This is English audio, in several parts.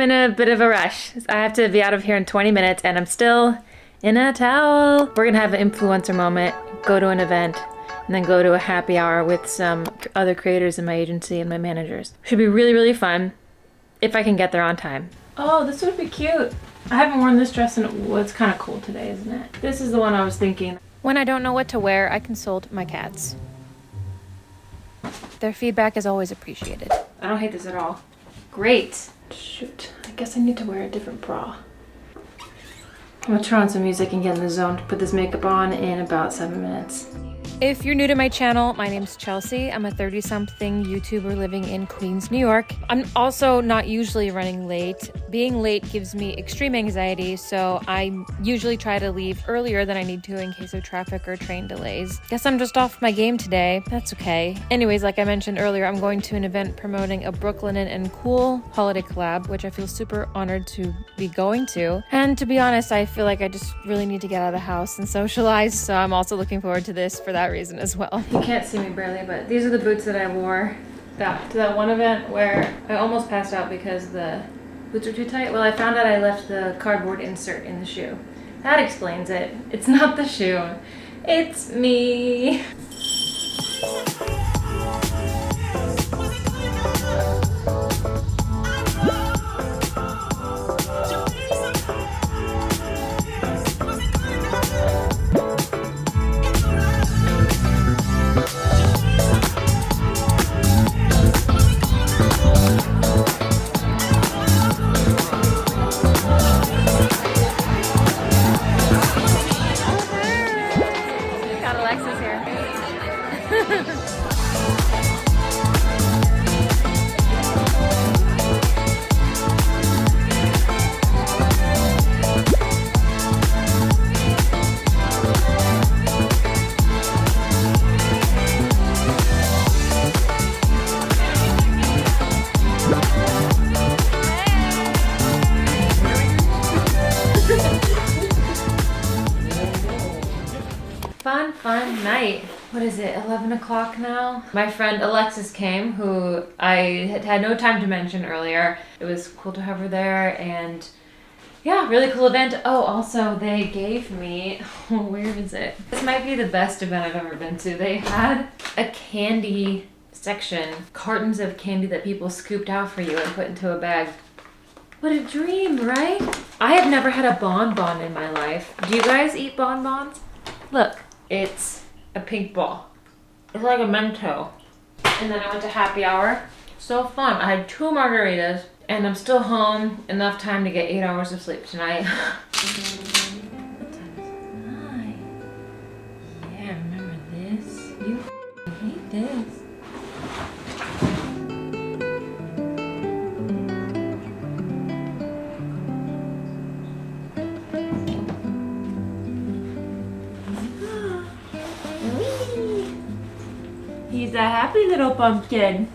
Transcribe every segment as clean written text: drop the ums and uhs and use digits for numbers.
in a bit of a rush. I have to be out of here in 20 minutes and I'm still in a towel. We're gonna have an influencer moment, go to an event, and then go to a happy hour with some other creators in my agency and my managers. Should be really, really fun if I can get there on time. Oh, this would be cute. I haven't worn this dress in, well, it's kind of cold today, isn't it? This is the one I was thinking. When I don't know what to wear, I consult my cats. Their feedback is always appreciated. I don't hate this at all. Great. Shoot, I guess I need to wear a different bra. I'm gonna turn on some music and get in the zone to put this makeup on in about 7 minutes. If you're new to my channel, my name's Chelsea. I'm a 30-something YouTuber living in Queens, New York. I'm also not usually running late. Being late gives me extreme anxiety, so I usually try to leave earlier than I need to in case of traffic or train delays. Guess I'm just off my game today. That's okay. Anyways, like I mentioned earlier, I'm going to an event promoting a Brooklyn and Cool holiday collab, which I feel super honored to be going to. And to be honest, I feel like I just really need to get out of the house and socialize, so I'm also looking forward to this for that reason as well. You can't see me barely, but these are the boots that I wore to that one event where I almost passed out because the boots are too tight. Well, I found out I left the cardboard insert in the shoe. That explains it. It's not the shoe. It's me. Fun night. What is it, 11 o'clock now? My friend Alexis came, who I had no time to mention earlier. It was cool to have her there, and yeah, really cool event. Oh, also they gave me, where is it? This might be the best event I've ever been to. They had a candy section, cartons of candy that people scooped out for you and put into a bag. What a dream, right? I have never had a bonbon in my life. Do you guys eat bonbons? Look. It's a pink ball. It's like a Mento. And then I went to happy hour. So fun. I had 2 margaritas and I'm still home. Enough time to get 8 hours of sleep tonight. What time is it? 9. Yeah, remember this? You hate this. He's a happy little pumpkin.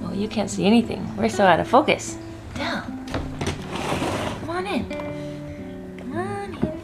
Oh, you can't see anything. We're so out of focus. Down. Come on in. Come on in.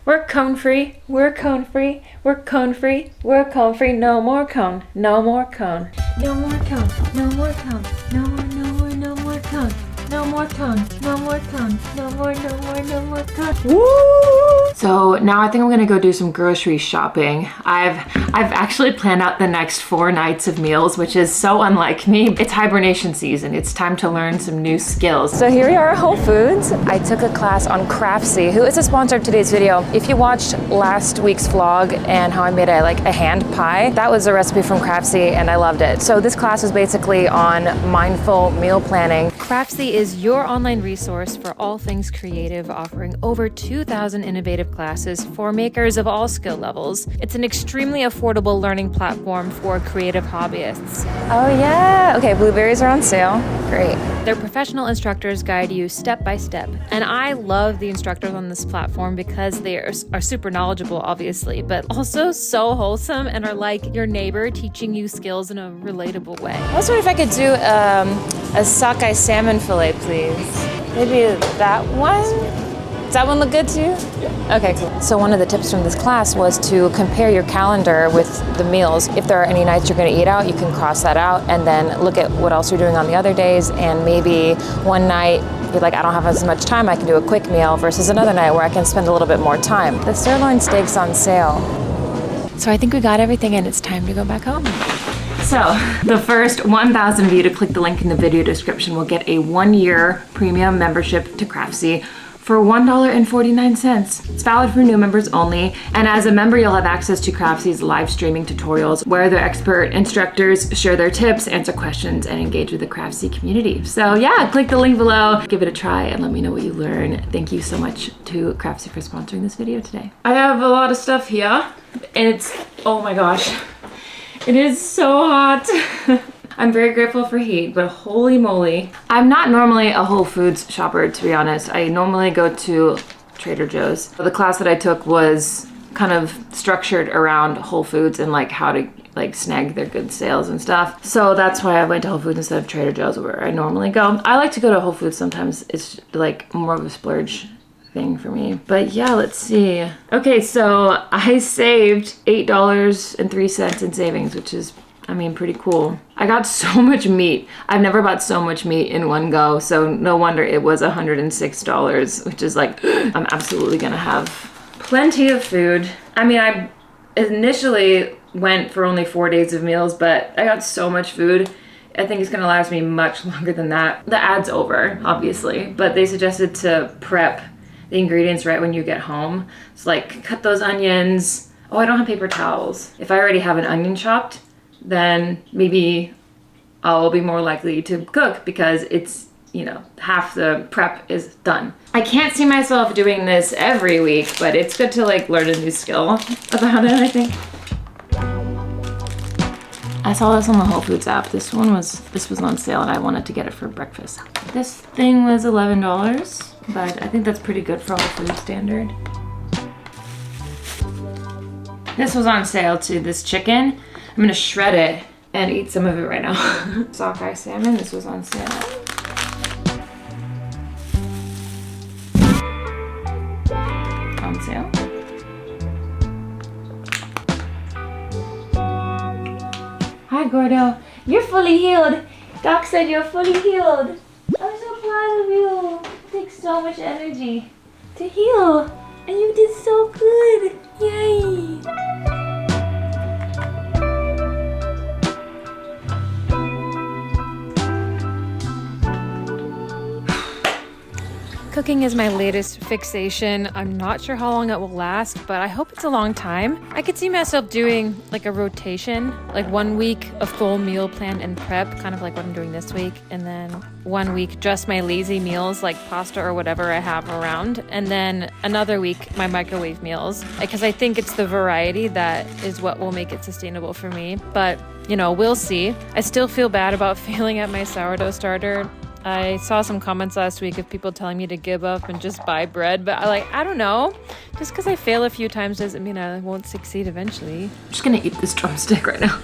We're cone free. We're cone free. We're cone free. We're cone free. No more cone. No more cone. No more cone. No more cone. No more, no more, no more cone. No more cone, no more cone, no more, no more, no more cone. Woo! So now I think I'm gonna go do some grocery shopping. I've actually planned out the next 4 nights of meals, which is so unlike me. It's hibernation season. It's time to learn some new skills. So here we are at Whole Foods. I took a class on Craftsy, who is a sponsor of today's video. If you watched last week's vlog and how I made a hand pie, that was a recipe from Craftsy and I loved it. So this class was basically on mindful meal planning. Craftsy is your online resource for all things creative, offering over 2,000 innovative classes for makers of all skill levels. It's an extremely affordable learning platform for creative hobbyists. Oh yeah, okay, blueberries are on sale. Great. Their professional instructors guide you step by step. And I love the instructors on this platform because they are super knowledgeable, obviously, but also so wholesome and are like your neighbor teaching you skills in a relatable way. I was wondering if I could do a sockeye salmon fillet, please. Maybe that one? Does that one look good to you? Yeah. Okay, cool. So one of the tips from this class was to compare your calendar with the meals. If there are any nights you're going to eat out, you can cross that out and then look at what else you're doing on the other days, and maybe one night be like, I don't have as much time, I can do a quick meal, versus another night where I can spend a little bit more time. The sirloin steak's on sale. So I think we got everything and it's time to go back home. So the first 1,000 of you to click the link in the video description will get a 1-year premium membership to Craftsy for $1.49. It's valid for new members only. And as a member, you'll have access to Craftsy's live streaming tutorials where their expert instructors share their tips, answer questions, and engage with the Craftsy community. So yeah, click the link below, give it a try, and let me know what you learn. Thank you so much to Craftsy for sponsoring this video today. I have a lot of stuff here, and it's, oh my gosh, it is so hot. I'm very grateful for heat, but holy moly. I'm not normally a Whole Foods shopper, to be honest. I normally go to Trader Joe's. The class that I took was kind of structured around Whole Foods and like how to like snag their good sales and stuff. So that's why I went to Whole Foods instead of Trader Joe's, where I normally go. I like to go to Whole Foods sometimes. It's like more of a splurge thing for me. But yeah, let's see. Okay, so I saved $8.03 in savings, which is, I mean, pretty cool. I got so much meat. I've never bought so much meat in one go, so no wonder it was $106, which is like, I'm absolutely gonna have plenty of food. I mean, I initially went for only 4 days of meals, but I got so much food. I think it's gonna last me much longer than that. The ad's over, obviously, but they suggested to prep the ingredients right when you get home. So like, cut those onions. Oh, I don't have paper towels. If I already have an onion chopped, then maybe I'll be more likely to cook because it's, you know, half the prep is done. I can't see myself doing this every week, but it's good to like learn a new skill about it, I think. I saw this on the Whole Foods app. This was on sale and I wanted to get it for breakfast. This thing was $11, but I think that's pretty good for Whole Foods standard. This was on sale too, this chicken. I'm gonna shred it and eat some of it right now. Sockeye salmon, this was on sale. On sale. Hi Gordo, you're fully healed. Doc said you're fully healed. I'm so proud of you. It takes so much energy to heal, and you did so good. Yay. Cooking is my latest fixation. I'm not sure how long it will last, but I hope it's a long time. I could see myself doing like a rotation, like 1 week a full meal plan and prep, kind of like what I'm doing this week, and then 1 week just my lazy meals like pasta or whatever I have around, and then another week my microwave meals, because I think it's the variety that is what will make it sustainable for me. But you know, we'll see. I still feel bad about failing at my sourdough starter. I saw some comments last week of people telling me to give up and just buy bread, but I don't know. Just because I fail a few times doesn't mean I won't succeed eventually. I'm just gonna eat this drumstick right now.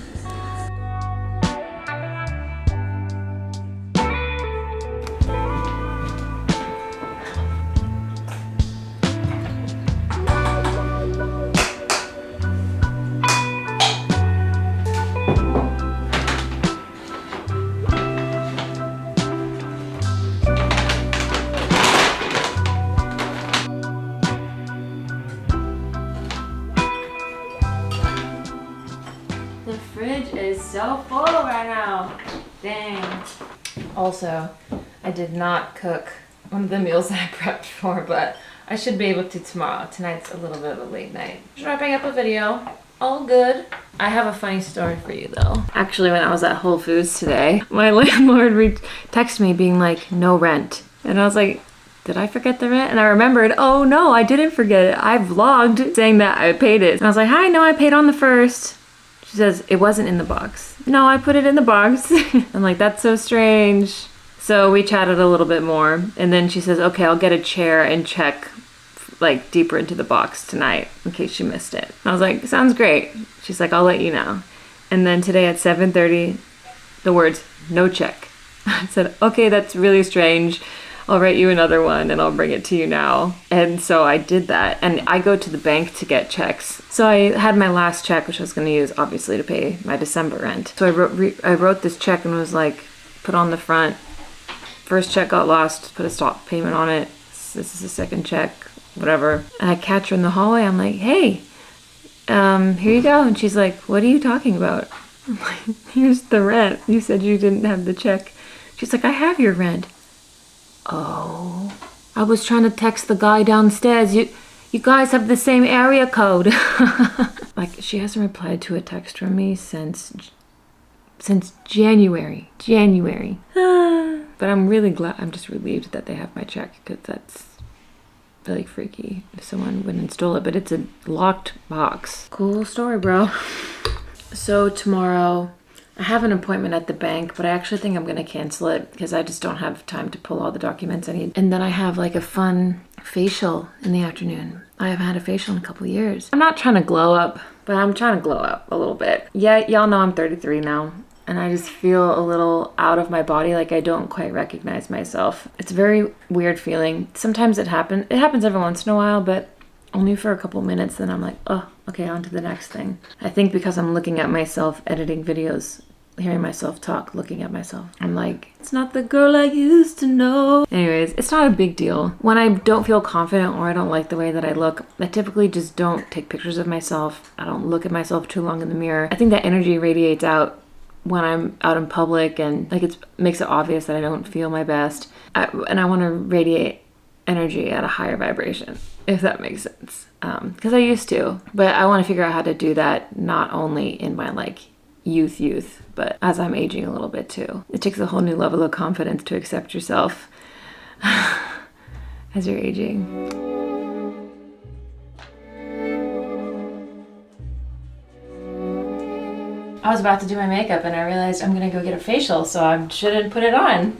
The fridge is so full right now. Dang. Also, I did not cook one of the meals that I prepped for, but I should be able to tomorrow. Tonight's a little bit of a late night. Just wrapping up a video. All good. I have a funny story for you though. Actually, when I was at Whole Foods today, my landlord texted me being like, no rent. And I was like, did I forget the rent? And I remembered, oh no, I didn't forget it. I vlogged saying that I paid it. And I was like, hi, no, I paid on the 1st. She says, it wasn't in the box. No, I put it in the box. I'm like, that's so strange. So we chatted a little bit more. And then she says, okay, I'll get a chair and check like deeper into the box tonight in case you missed it. I was like, sounds great. She's like, I'll let you know. And then today at 7:30, the words, no check. I said, okay, that's really strange. I'll write you another one and I'll bring it to you now. And so I did that. And I go to the bank to get checks. So I had my last check, which I was going to use obviously to pay my December rent. So I wrote this check and was like, put on the front. First check got lost, put a stop payment on it. This is the second check, whatever. And I catch her in the hallway. I'm like, hey, here you go. And she's like, what are you talking about? I'm like, here's the rent. You said you didn't have the check. She's like, I have your rent. Oh, I was trying to text the guy downstairs. You guys have the same area code. Like, she hasn't replied to a text from me since January. But I'm really glad, I'm just relieved that they have my check, because that's really freaky if someone wouldn't stole it, but it's a locked box. Cool story, bro. So tomorrow, I have an appointment at the bank, but I actually think I'm going to cancel it because I just don't have time to pull all the documents I need. And then I have like a fun facial in the afternoon. I haven't had a facial in a couple years. I'm not trying to glow up, but I'm trying to glow up a little bit. Yeah, y'all know I'm 33 now. And I just feel a little out of my body, like I don't quite recognize myself. It's a very weird feeling. Sometimes it happens. It happens every once in a while, but only for a couple minutes. Then I'm like, oh, okay, on to the next thing. I think because I'm looking at myself editing videos, hearing myself talk, looking at myself, I'm like, it's not the girl I used to know. Anyways, it's not a big deal. When I don't feel confident or I don't like the way that I look, I typically just don't take pictures of myself. I don't look at myself too long in the mirror. I think that energy radiates out when I'm out in public, and like it makes it obvious that I don't feel my best. And I want to radiate energy at a higher vibration, if that makes sense. Because I used to, but I want to figure out how to do that not only in my like youth, but as I'm aging a little bit too. It takes a whole new level of confidence to accept yourself as you're aging. I was about to do my makeup and I realized I'm gonna go get a facial, so I shouldn't put it on.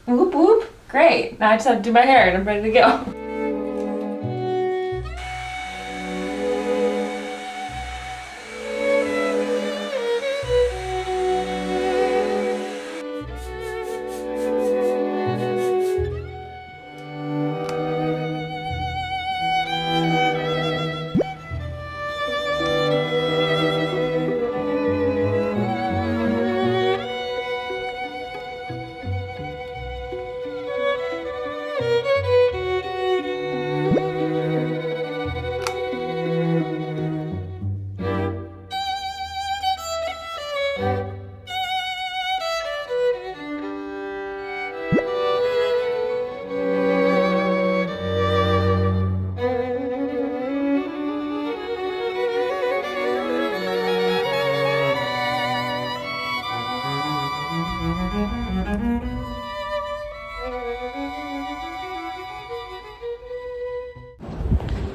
Whoop whoop, great. Now I just have to do my hair and I'm ready to go.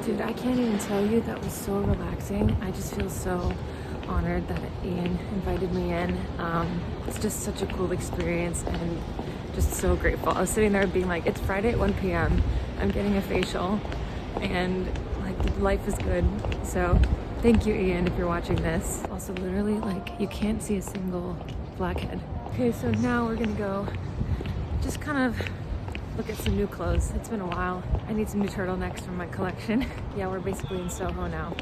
Dude, I can't even tell you, that was so relaxing. I just feel so honored that Ian invited me in. It's just such a cool experience and just so grateful. I was sitting there being like, it's Friday at 1 p.m. I'm getting a facial and like life is good. So thank you, Ian, if you're watching this. Also, literally, like, you can't see a single blackhead. Okay, so now we're gonna go just kind of look at some new clothes. It's been a while. I need some new turtlenecks from my collection. Yeah, we're basically in Soho now.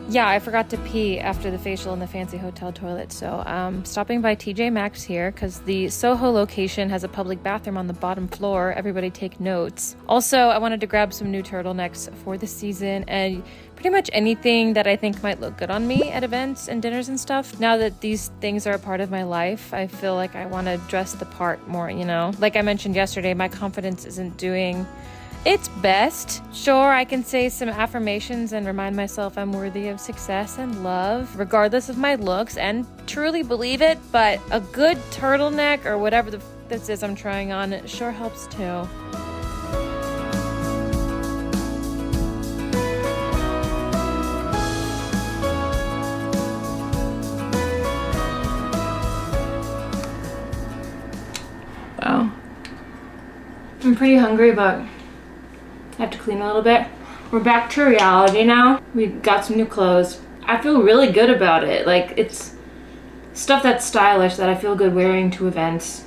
Yeah, I forgot to pee after the facial in the fancy hotel toilet, so stopping by TJ Maxx here because the Soho location has a public bathroom on the bottom floor. Everybody take notes. Also, I wanted to grab some new turtlenecks for the season and pretty much anything that I think might look good on me at events and dinners and stuff. Now that these things are a part of my life, I feel like I want to dress the part more, you know? Like I mentioned yesterday, my confidence isn't doing its best. Sure, I can say some affirmations and remind myself I'm worthy of success and love, regardless of my looks, and truly believe it, but a good turtleneck or whatever this is I'm trying on, it sure helps too. Wow. I'm pretty hungry, but I have to clean a little bit. We're back to reality now. We got some new clothes. I feel really good about it. Like, it's stuff that's stylish that I feel good wearing to events,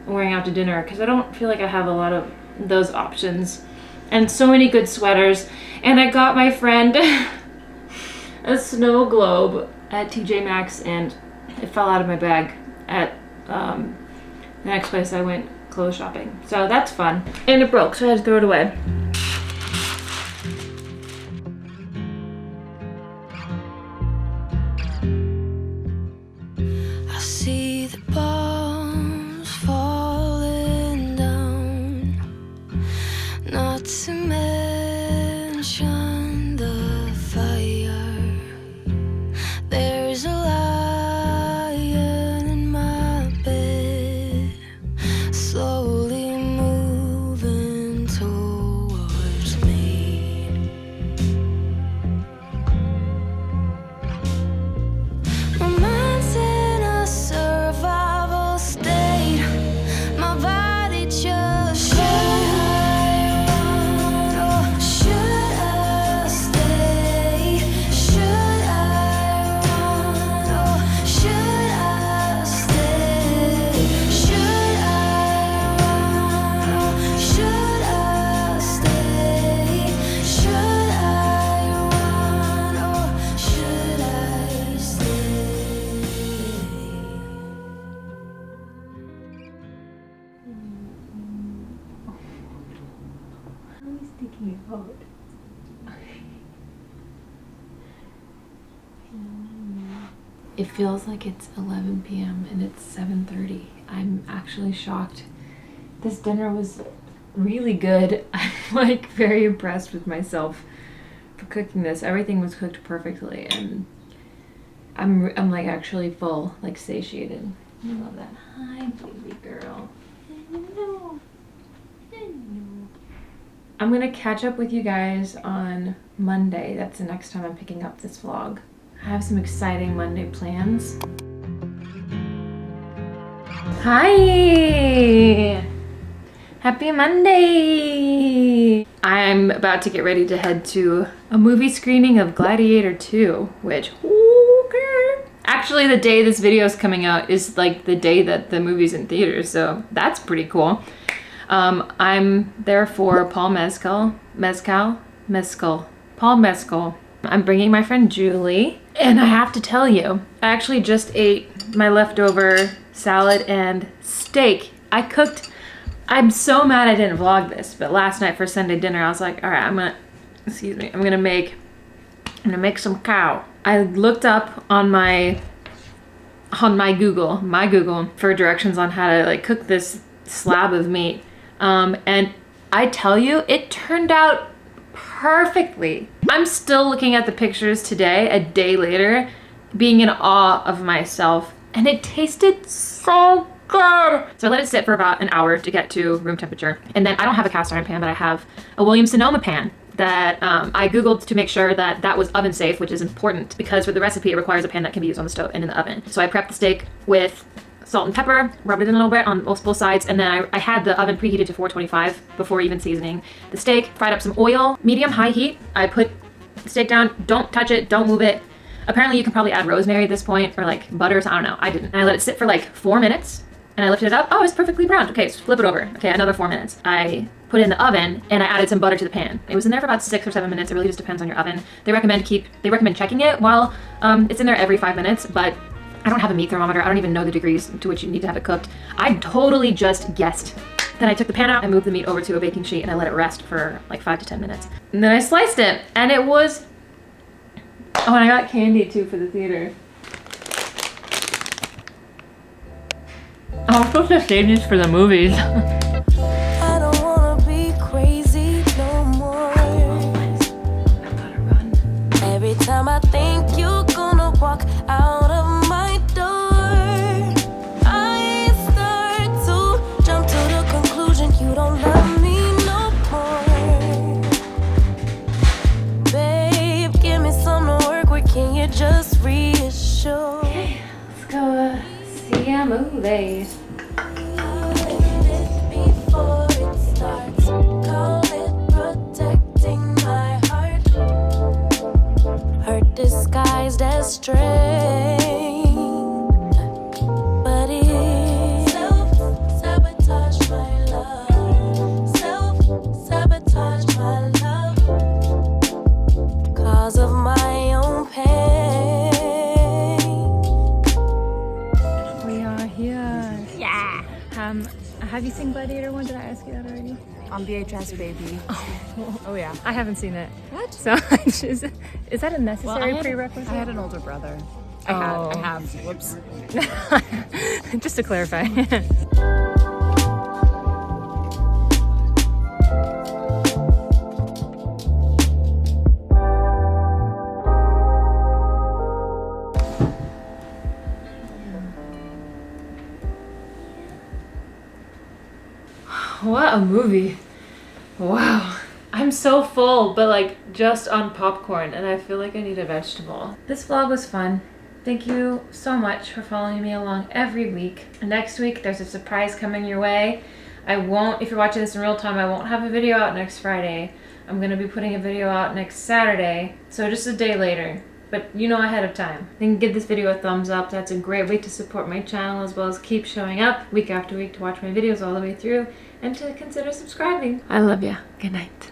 wearing out to dinner, because I don't feel like I have a lot of those options. And so many good sweaters. And I got my friend a snow globe at TJ Maxx, and it fell out of my bag at the next place I went clothes shopping. So that's fun. And it broke, so I had to throw it away. I see the bombs falling down, not to mention the fire. There's a lion in my bed, slowly moving towards me. My mind's in a survival state, my body just should I run or should I stay? Should I run or should I stay? Should I run or should I stay? Should I run or should I stay? How is sticking it out? It feels like it's 11 p.m. and it's 7:30. I'm actually shocked. This dinner was really good. I'm like very impressed with myself for cooking this. Everything was cooked perfectly, and I'm like actually full, like satiated. I love that. Hi, baby girl. Hello. Hello. I'm gonna catch up with you guys on Monday. That's the next time I'm picking up this vlog. I have some exciting Monday plans. Hi! Happy Monday! I'm about to get ready to head to a movie screening of Gladiator 2, which, okay. Actually, the day this video is coming out is like the day that the movie's in theaters, so that's pretty cool. I'm there for Paul Mescal. I'm bringing my friend Julie, and I have to tell you, I actually just ate my leftover salad and steak. I'm so mad I didn't vlog this, but last night for Sunday dinner, I was like, all right, I'm gonna make some cow. I looked up on my Google for directions on how to like cook this slab of meat. And I tell you, it turned out perfectly. I'm still looking at the pictures today, a day later, being in awe of myself, and it tasted so good. So I let it sit for about an hour to get to room temperature. And then I don't have a cast iron pan, but I have a Williams-Sonoma pan that I Googled to make sure that that was oven safe, which is important because for the recipe, it requires a pan that can be used on the stove and in the oven. So I prepped the steak with salt and pepper, rubbed it in a little bit on both sides, and then I had the oven preheated to 425 before even seasoning the steak. Fried up some oil, medium-high heat. I put the steak down, don't touch it, don't move it. Apparently you can probably add rosemary at this point, or like butters, I don't know, I didn't. And I let it sit for like 4 minutes, and I lifted it up. Oh, it's perfectly browned. Okay, so flip it over. Okay, another 4 minutes. I put it in the oven, and I added some butter to the pan. It was in there for about 6 or 7 minutes. It really just depends on your oven. They recommend checking it while it's in there every 5 minutes, but I don't have a meat thermometer. I don't even know the degrees to which you need to have it cooked. I totally just guessed. Then I took the pan out, I moved the meat over to a baking sheet, and I let it rest for like 5 to 10 minutes. And then I sliced it, and it was... Oh, and I got candy too for the theater. Oh, I'm supposed to save these for the movies. I don't wanna be crazy no more. I gotta run. Every time I think you're gonna walk out of my door, I start to jump to the conclusion you don't love me no more. Babe, give me some to work with, can you just reassure? Okay, let's go see a movie. Before it starts, call it protecting my heart. Hurt disguised as strength. cause of my own pain. We are here. Yeah. Have you seen Gladiator 1? Did I ask you that already? On VHS, baby. Oh yeah. I haven't seen it. What? So is that a necessary prerequisite? I had an older brother. Oh. I have. Whoops. Just to clarify. What a movie. Wow. I'm so full, but like just on popcorn, and I feel like I need a vegetable. This vlog was fun. Thank you so much for following me along every week. Next week, there's a surprise coming your way. If you're watching this in real time, I won't have a video out next Friday. I'm gonna be putting a video out next Saturday, so just a day later. But you know ahead of time. Then give this video a thumbs up. That's a great way to support my channel, as well as keep showing up week after week to watch my videos all the way through and to consider subscribing. I love ya. Good night.